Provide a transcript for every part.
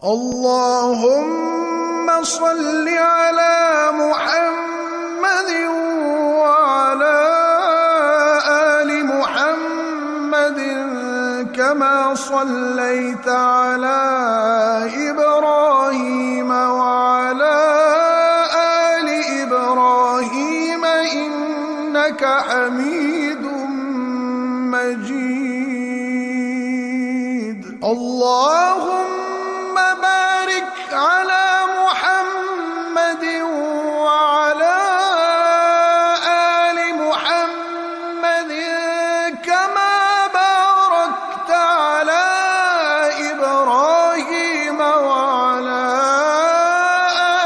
اللهم صل على محمد وعلى آل محمد كما صليت على إبراهيم وعلى آل إبراهيم إنك حميد مجيد. اللهم بارك على محمد وعلى آل محمد كما باركت على إبراهيم وعلى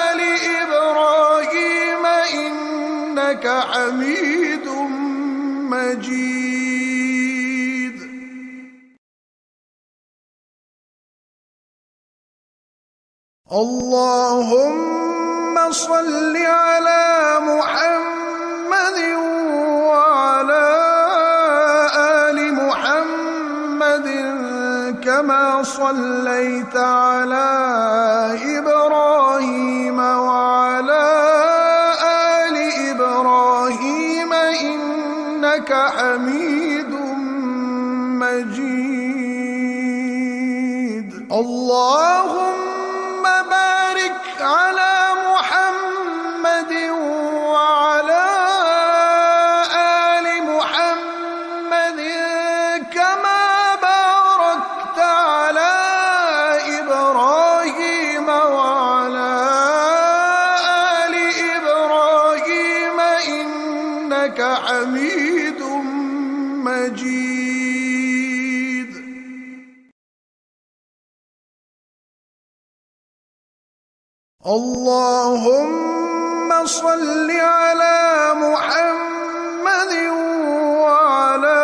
آل إبراهيم إنك حميد مجيد. اللهم صل على محمد وعلى آل محمد كما صليت على إبراهيم وعلى آل إبراهيم إنك حميد مجيد. اللهم بارك على محمد وعلى آل محمد كما باركت على إبراهيم وعلى آل إبراهيم إنك حميد مجيد. اللهم صل على محمد وعلى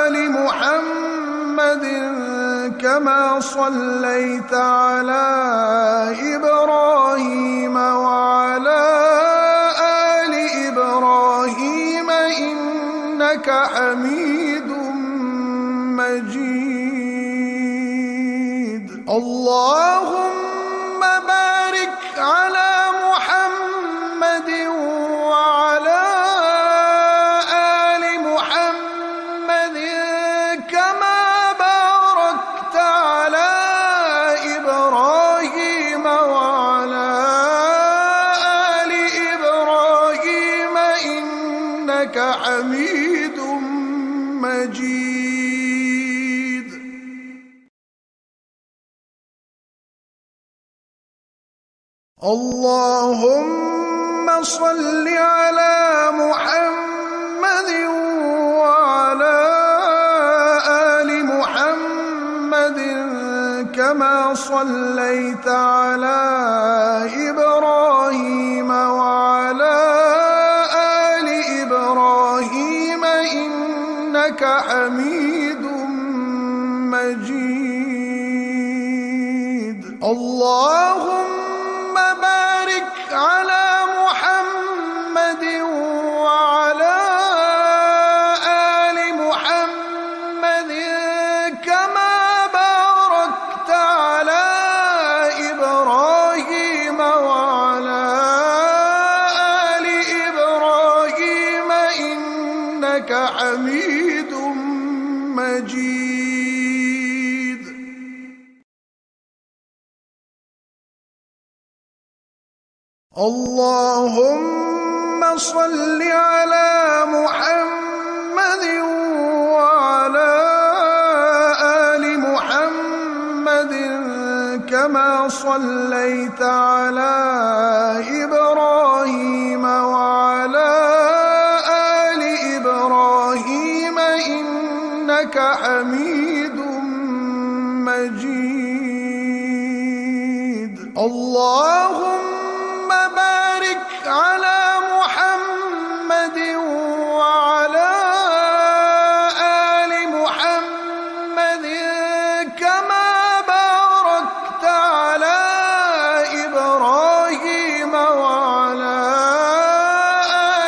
آل محمد كما صليت على إبراهيم وعلى آل إبراهيم إنك حميد مجيد. اللهم بارك على محمد وعلى آل محمد كما باركت على إبراهيم وعلى آل إبراهيم إنك حميد مجيد. اللهم صل على محمد وعلى آل محمد كما صليت على إبراهيم وعلى آل إبراهيم إنك حميد مجيد. اللهم بارك على محمد وعلى آل محمد كما باركت على إبراهيم وعلى آل إبراهيم إنك حميد مجيد. اللهم صل على محمد وعلى آل محمد كما صليت على إبراهيم وعلى آل إبراهيم إنك حميد مجيد. اللهم بارك على محمد وعلى آل محمد كما باركت على إبراهيم وعلى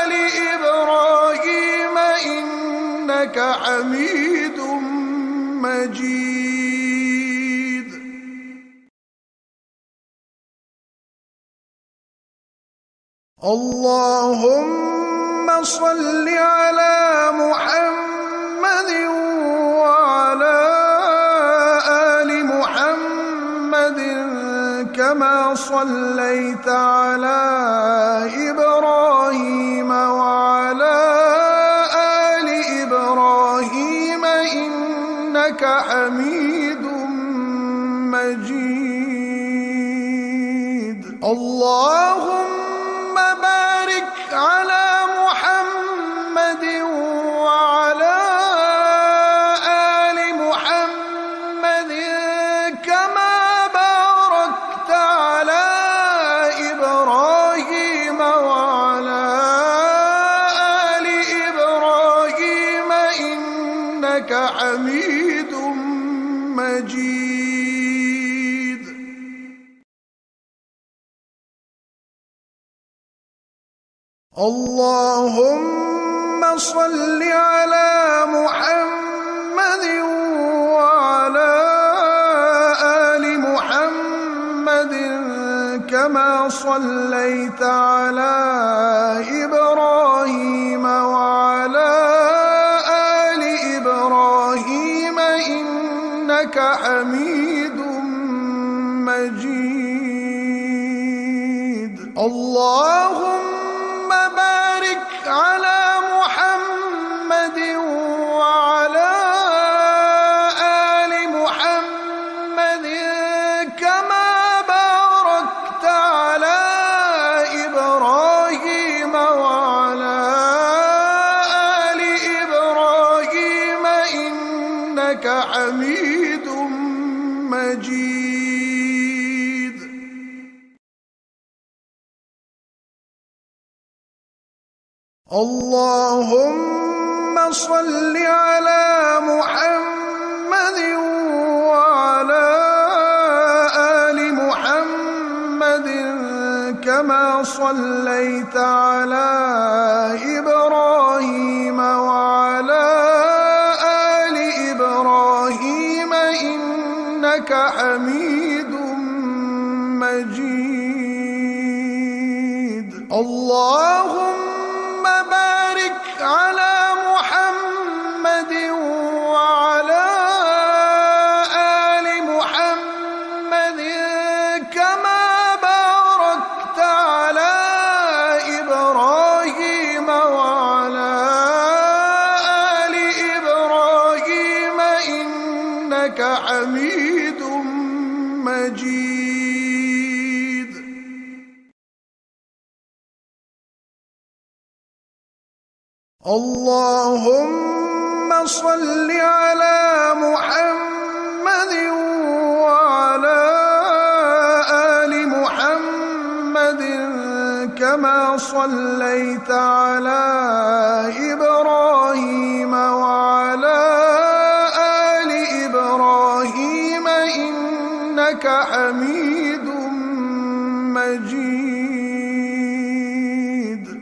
آل إبراهيم إنك حميد مجيد. اللهم صل على محمد وعلى آل محمد كما صليت على إبراهيم وعلى آل إبراهيم إنك حميد مجيد. اللهم بارك على محمد وعلى آل محمد كما باركت على إبراهيم وعلى آل إبراهيم إنك حميد مجيد. اللهم صل على محمد وعلى آل محمد كما صليت على إبراهيم وعلى آل إبراهيم إنك حميد مجيد. اللهم بارك على محمد وعلى آل محمد كما باركت على إبراهيم وعلى آل إبراهيم إنك حميد مجيد. اللهم صل على محمد وعلى آل محمد كما صليت على إبراهيم وعلى آل إبراهيم إنك حميد مجيد. اللهم بارك على محمد وعلى آل محمد كما باركت على إبراهيم وعلى آل إبراهيم إنك حميد مجيد. اللهم صل على محمد وعلى آل محمد كما صليت على إبراهيم وعلى آل إبراهيم إنك حميد مجيد.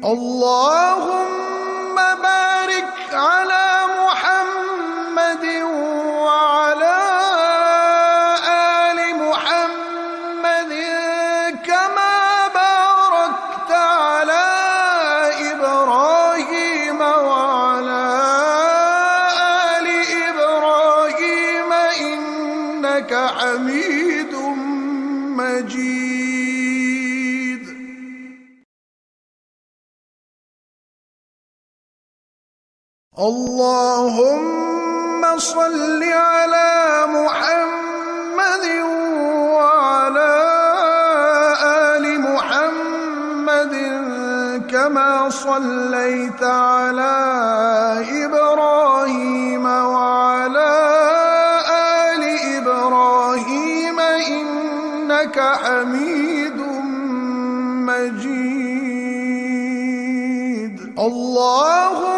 اللهم بارك على محمد وعلى آل محمد كما باركت على إبراهيم وعلى آل إبراهيم إنك حميد مجيد. اللهم صل على محمد وعلى آل محمد كما صليت على إبراهيم وعلى آل إبراهيم إنك حميد مجيد. اللهم